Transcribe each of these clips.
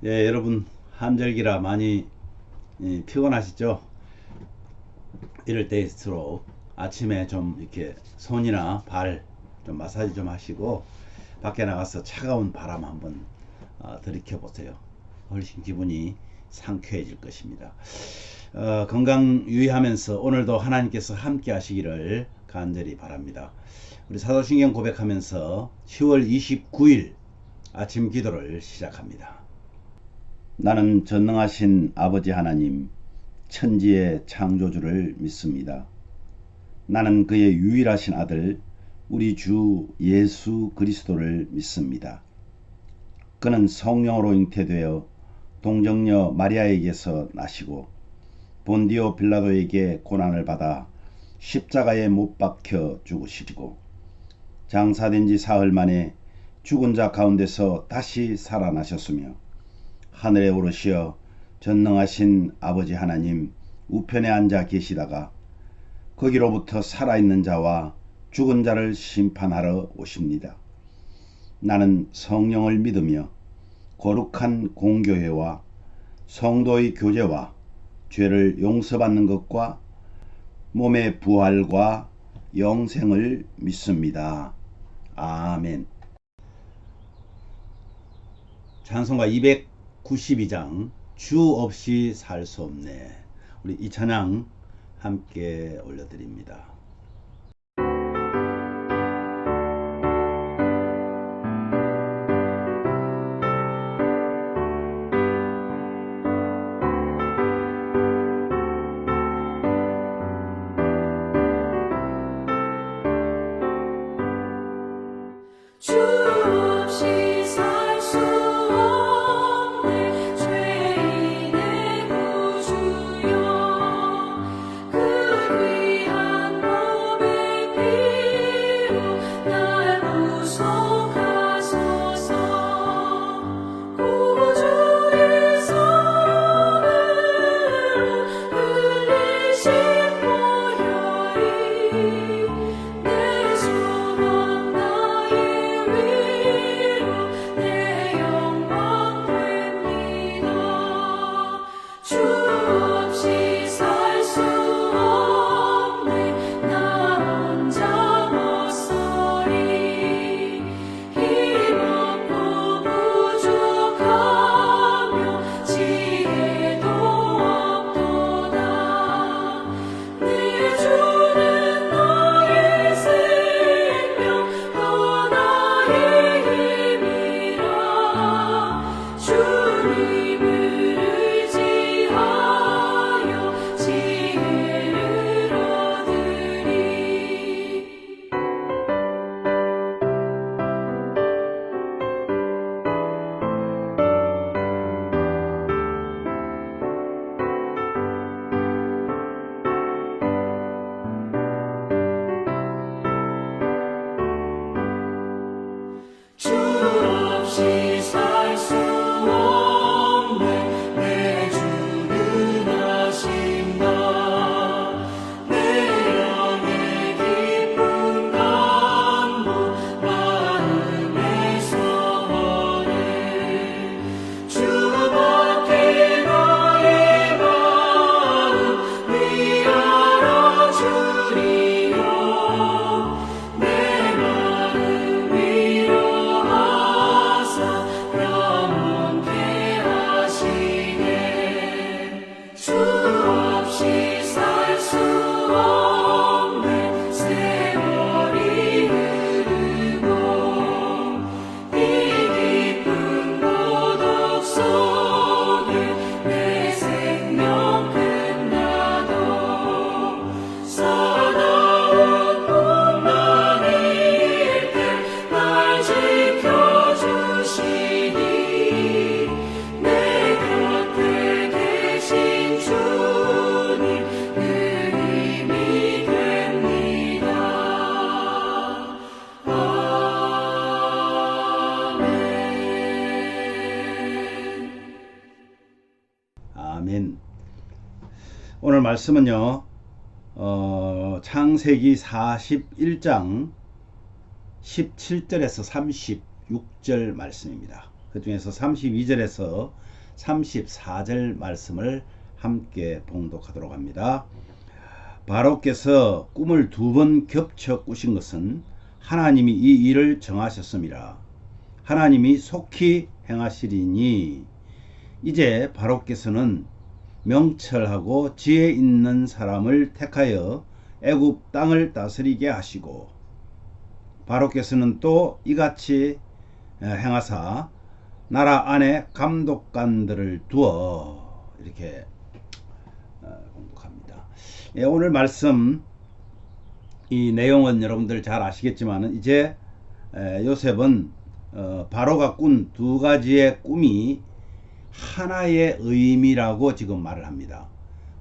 예, 여러분 한절기라 많이 피곤하시죠? 이럴 때일수록 아침에 좀 이렇게 손이나 발 좀 마사지 좀 하시고 밖에 나가서 차가운 바람 한번 들이켜 보세요. 훨씬 기분이 상쾌해질 것입니다. 건강 유의하면서 오늘도 하나님께서 함께 하시기를 간절히 바랍니다. 우리 사도신경 고백하면서 10월 29일 아침 기도를 시작합니다. 나는 전능하신 아버지 하나님, 천지의 창조주를 믿습니다. 나는 그의 유일하신 아들, 우리 주 예수 그리스도를 믿습니다. 그는 성령으로 잉태되어 동정녀 마리아에게서 나시고 본디오 빌라도에게 고난을 받아 십자가에 못 박혀 죽으시고 장사된 지 사흘 만에 죽은 자 가운데서 다시 살아나셨으며 하늘에 오르시어 전능하신 아버지 하나님 우편에 앉아 계시다가 거기로부터 살아있는 자와 죽은 자를 심판하러 오십니다. 나는 성령을 믿으며 거룩한 공교회와 성도의 교제와 죄를 용서받는 것과 몸의 부활과 영생을 믿습니다. 아멘. 찬송가 292장 주 없이 살 수 없네. 우리 이 찬양 함께 올려드립니다. 주 없이 살 수 없네 죄인의 구주여 그 귀한 몸의 피로 날 구속하소서 구주의 사랑으로 흘리신 보혈이 내 소망 나의 위로 내 영광 됩니다. 주 없이 살 수 없네 나 혼자 못서리 힘없고 부족하며 지혜도 없도다 내 주는 나의 생명 또 나의 힘이라 주님을 의지하여 지혜를 얻으리 주 없이 살 수 없네 내 주는 하신다 내 영의 깊은 간구 마음의 소원을 주밖에 나의 마음 위하여 주리요 내 마음 위로하사 영원케 하시네 주 없이 살 수 없네 세월이 흐르고 이 깊은 고독 속에 내 생명 끝나도 사나운 풍랑일 때 날 지켜주시니 내 곁에 계신 주님 늘 힘이 됩니다. 아멘. 아멘. 오늘 말씀은요, 창세기 41장 17절에서 36절 말씀입니다. 그 중에서 32절에서 34절 말씀을 함께 봉독하도록 합니다. 바로께서 꿈을 2번 겹쳐 꾸신 것은 하나님이 이 일을 정하셨습니다. 하나님이 속히 행하시리니 이제 바로께서는 명철하고 지혜 있는 사람을 택하여 애굽 땅을 다스리게 하시고 바로께서는 또 이같이 행하사 나라 안에 감독관들을 두어 이렇게 공독합니다. 오늘 말씀 이 내용은 여러분들 잘 아시겠지만 이제 요셉은 바로가 꾼 2가지의 꿈이 하나의 의미라고 지금 말을 합니다.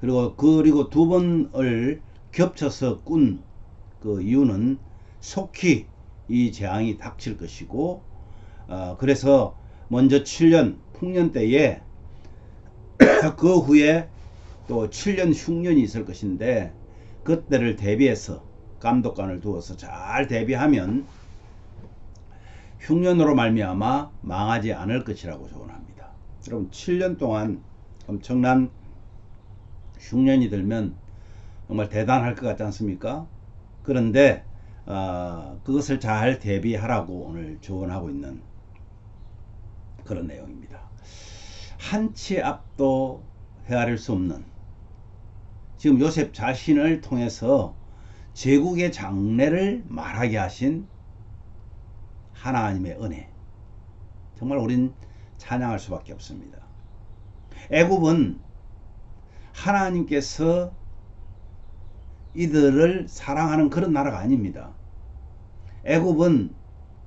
그리고 2번을 겹쳐서 꾼 그 이유는 속히 이 재앙이 닥칠 것이고 그래서 먼저 7년 풍년 때에 그 후에 또 7년 흉년이 있을 것인데 그때를 대비해서 감독관을 두어서 잘 대비하면 흉년으로 말미암아 망하지 않을 것이라고 조언합니다. 여러분 7년 동안 엄청난 흉년이 들면 정말 대단할 것 같지 않습니까? 그런데 그것을 잘 대비하라고 오늘 조언하고 있는 그런 내용입니다. 한치 앞도 헤아릴 수 없는 지금 요셉 자신을 통해서 제국의 장래를 말하게 하신 하나님의 은혜, 정말 우린 찬양할 수밖에 없습니다. 애굽은 하나님께서 이들을 사랑하는 그런 나라가 아닙니다. 애굽은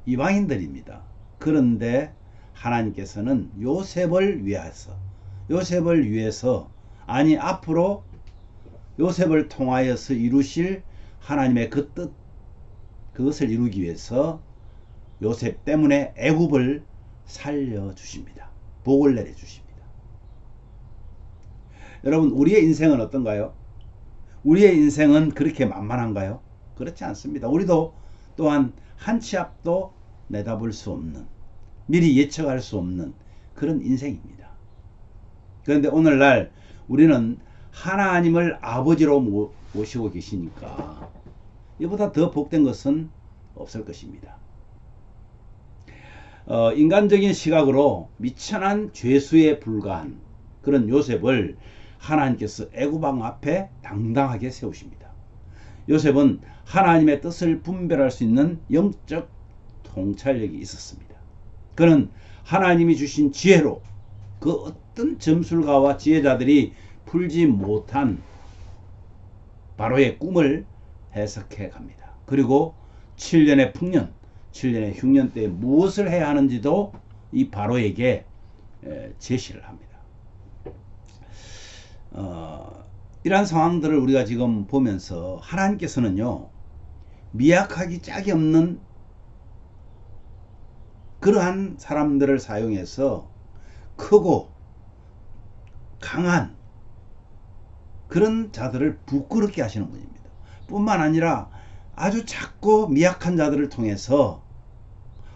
이방인들입니다. 그런데 하나님께서는 요셉을 위해서 아니 앞으로 요셉을 통하여서 이루실 하나님의 그 뜻, 그것을 이루기 위해서 요셉 때문에 애굽을 살려주십니다. 복을 내려주십니다. 여러분 우리의 인생은 어떤가요? 우리의 인생은 그렇게 만만한가요? 그렇지 않습니다. 우리도 또한 한치 앞도 내다볼 수 없는, 미리 예측할 수 없는 그런 인생입니다. 그런데 오늘날 우리는 하나님을 아버지로 모시고 계시니까 이보다 더 복된 것은 없을 것입니다. 인간적인 시각으로 미천한 죄수에 불과한 그런 요셉을 하나님께서 애굽 왕 앞에 당당하게 세우십니다. 요셉은 하나님의 뜻을 분별할 수 있는 영적 통찰력이 있었습니다. 그는 하나님이 주신 지혜로 그 어떤 점술가와 지혜자들이 풀지 못한 바로의 꿈을 해석해 갑니다. 그리고 7년의 풍년, 7년의 흉년 때 무엇을 해야 하는지도 이 바로에게 제시를 합니다. 이러한 상황들을 우리가 지금 보면서 하나님께서는요, 미약하기 짝이 없는 그러한 사람들을 사용해서 크고 강한 그런 자들을 부끄럽게 하시는 분입니다. 뿐만 아니라 아주 작고 미약한 자들을 통해서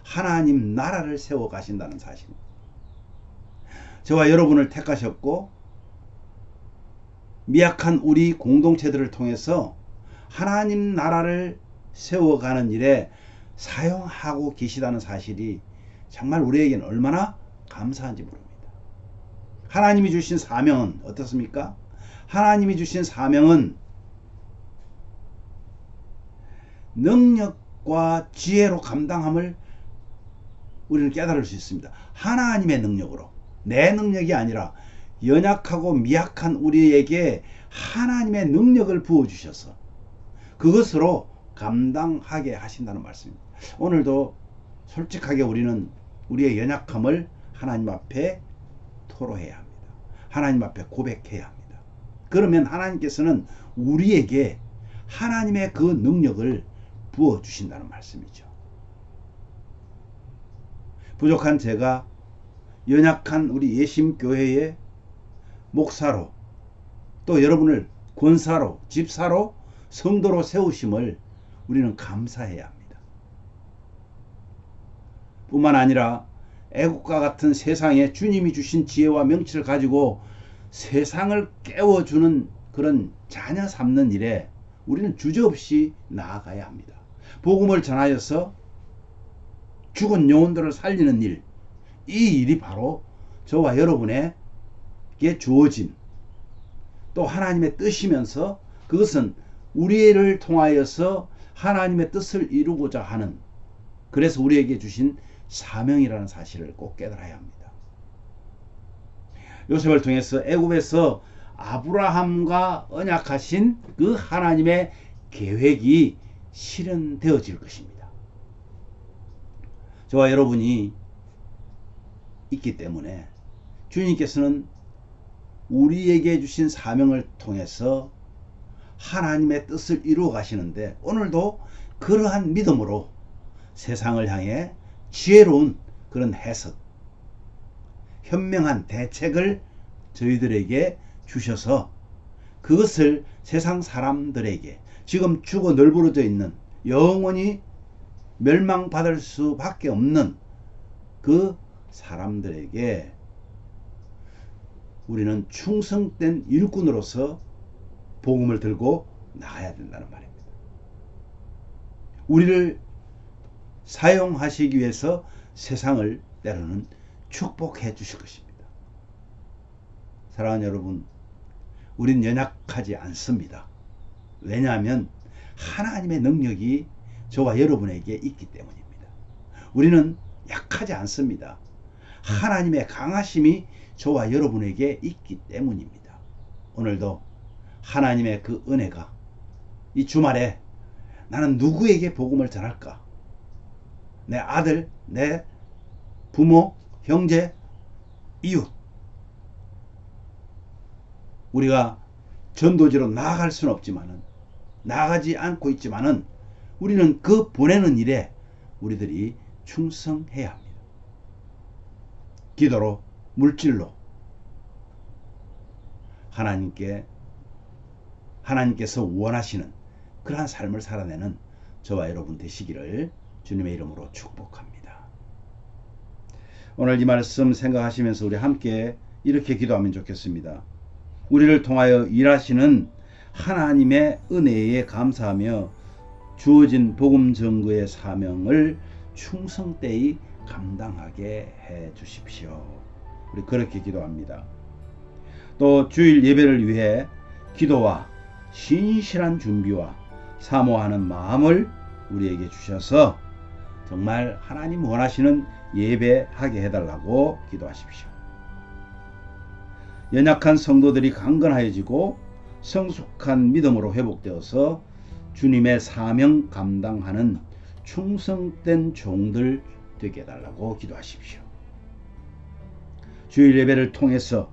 하나님 나라를 세워 가신다는 사실입니다. 저와 여러분을 택하셨고 미약한 우리 공동체들을 통해서 하나님 나라를 세워가는 일에 사용하고 계시다는 사실이 정말 우리에게는 얼마나 감사한지 모릅니다. 하나님이 주신 사명은 어떻습니까? 하나님이 주신 사명은 능력과 지혜로 감당함을 우리는 깨달을 수 있습니다. 하나님의 능력으로, 내 능력이 아니라 연약하고 미약한 우리에게 하나님의 능력을 부어주셔서 그것으로 감당하게 하신다는 말씀입니다. 오늘도 솔직하게 우리는 우리의 연약함을 하나님 앞에 토로해야 합니다. 하나님 앞에 고백해야 합니다. 그러면 하나님께서는 우리에게 하나님의 그 능력을 부어주신다는 말씀이죠. 부족한 제가 연약한 우리 예심교회의 목사로 또 여러분을 권사로 집사로 성도로 세우심을 우리는 감사해야 합니다. 뿐만 아니라 애국과 같은 세상에 주님이 주신 지혜와 명치를 가지고 세상을 깨워주는 그런 자녀 삼는 일에 우리는 주저없이 나아가야 합니다. 복음을 전하여서 죽은 영혼들을 살리는 일, 이 일이 바로 저와 여러분에게 주어진 또 하나님의 뜻이면서 그것은 우리를 통하여서 하나님의 뜻을 이루고자 하는, 그래서 우리에게 주신 사명이라는 사실을 꼭 깨달아야 합니다. 요셉을 통해서 애굽에서 아브라함과 언약하신 그 하나님의 계획이 실현되어질 것입니다. 저와 여러분이 있기 때문에 주님께서는 우리에게 주신 사명을 통해서 하나님의 뜻을 이루어 가시는데, 오늘도 그러한 믿음으로 세상을 향해 지혜로운 그런 해석, 현명한 대책을 저희들에게 주셔서 그것을 세상 사람들에게, 지금 죽어 널브러져 있는 영원히 멸망받을 수밖에 없는 그 사람들에게 우리는 충성된 일꾼으로서 복음을 들고 나가야 된다는 말입니다. 우리를 사용하시기 위해서 세상을 때로는 축복해 주실 것입니다. 사랑하는 여러분, 우린 연약하지 않습니다. 왜냐하면 하나님의 능력이 저와 여러분에게 있기 때문입니다. 우리는 약하지 않습니다. 하나님의 강하심이 저와 여러분에게 있기 때문입니다. 오늘도 하나님의 그 은혜가 이 주말에 나는 누구에게 복음을 전할까? 내 아들, 내 부모, 형제, 이웃. 우리가 전도지로 나아갈 수는 없지만은, 나아가지 않고 있지만은 우리는 그 보내는 일에 우리들이 충성해야 합니다. 기도로, 물질로 하나님께서 원하시는 그러한 삶을 살아내는 저와 여러분 되시기를 주님의 이름으로 축복합니다. 오늘 이 말씀 생각하시면서 우리 함께 이렇게 기도하면 좋겠습니다. 우리를 통하여 일하시는 하나님의 은혜에 감사하며 주어진 복음 전거의 사명을 충성되이 감당하게 해 주십시오. 우리 그렇게 기도합니다. 또 주일 예배를 위해 기도와 신실한 준비와 사모하는 마음을 우리에게 주셔서 정말 하나님 원하시는 예배하게 해달라고 기도하십시오. 연약한 성도들이 강건하여지고 성숙한 믿음으로 회복되어서 주님의 사명 감당하는 충성된 종들 되게 해달라고 기도하십시오. 주일 예배를 통해서,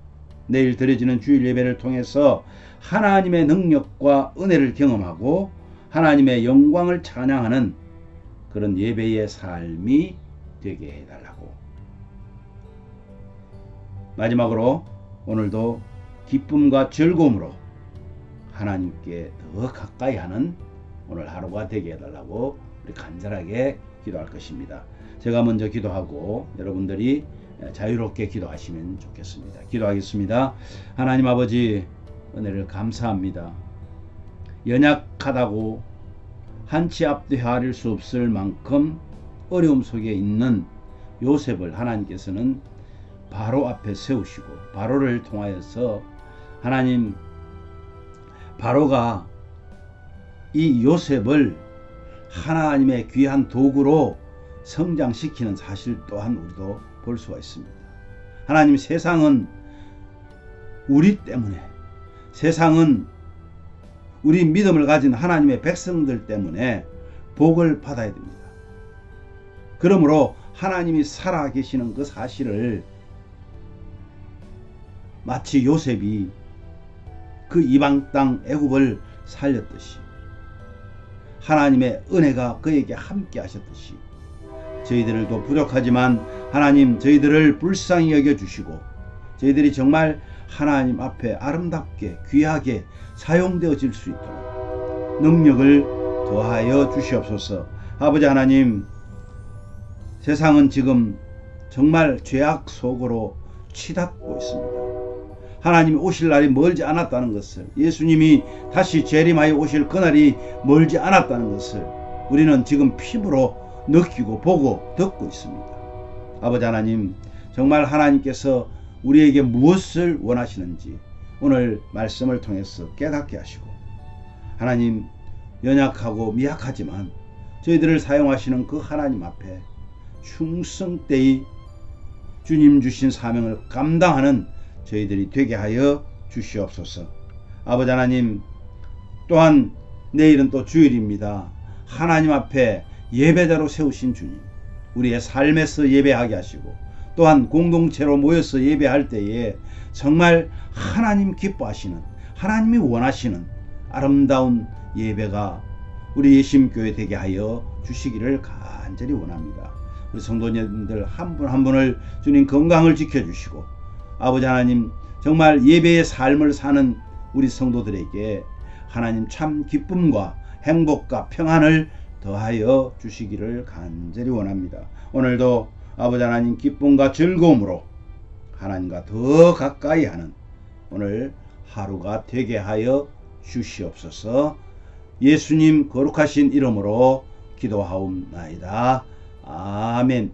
내일 드려지는 주일 예배를 통해서 하나님의 능력과 은혜를 경험하고 하나님의 영광을 찬양하는 그런 예배의 삶이 되게 해달라고. 마지막으로 오늘도 기쁨과 즐거움으로 하나님께 더 가까이 하는 오늘 하루가 되게 해달라고 우리 간절하게 기도할 것입니다. 제가 먼저 기도하고 여러분들이 자유롭게 기도하시면 좋겠습니다. 기도하겠습니다. 하나님 아버지, 은혜를 감사합니다. 연약하다고 한치 앞도 헤아릴 수 없을 만큼 어려움 속에 있는 요셉을 하나님께서는 바로 앞에 세우시고, 바로를 통하여서 하나님, 바로가 이 요셉을 하나님의 귀한 도구로 성장시키는 사실 또한 우리도 볼 수가 있습니다. 하나님, 세상은 우리 때문에, 세상은 우리 믿음을 가진 하나님의 백성들 때문에 복을 받아야 됩니다. 그러므로 하나님이 살아계시는 그 사실을 마치 요셉이 그 이방 땅 애굽을 살렸듯이, 하나님의 은혜가 그에게 함께 하셨듯이 저희들도 부족하지만 하나님, 저희들을 불쌍히 여겨주시고 저희들이 정말 하나님 앞에 아름답게 귀하게 사용되어질 수 있도록 능력을 더하여 주시옵소서. 아버지 하나님, 세상은 지금 정말 죄악 속으로 치닫고 있습니다. 하나님이 오실 날이 멀지 않았다는 것을, 예수님이 다시 재림하여 오실 그날이 멀지 않았다는 것을 우리는 지금 피부로 느끼고 보고 듣고 있습니다. 아버지 하나님, 정말 하나님께서 우리에게 무엇을 원하시는지 오늘 말씀을 통해서 깨닫게 하시고, 하나님, 연약하고 미약하지만 저희들을 사용하시는 그 하나님 앞에 충성되이 주님 주신 사명을 감당하는 저희들이 되게 하여 주시옵소서. 아버지 하나님, 또한 내일은 또 주일입니다. 하나님 앞에 예배자로 세우신 주님, 우리의 삶에서 예배하게 하시고, 또한 공동체로 모여서 예배할 때에 정말 하나님 기뻐하시는, 하나님이 원하시는 아름다운 예배가 우리 예심교회 되게 하여 주시기를 간절히 원합니다. 우리 성도님들 한 분 한 분을 주님 건강을 지켜주시고, 아버지 하나님, 정말 예배의 삶을 사는 우리 성도들에게 하나님 참 기쁨과 행복과 평안을 더하여 주시기를 간절히 원합니다. 오늘도 아버지 하나님 기쁨과 즐거움으로 하나님과 더 가까이 하는 오늘 하루가 되게 하여 주시옵소서. 예수님 거룩하신 이름으로 기도하옵나이다. 아멘.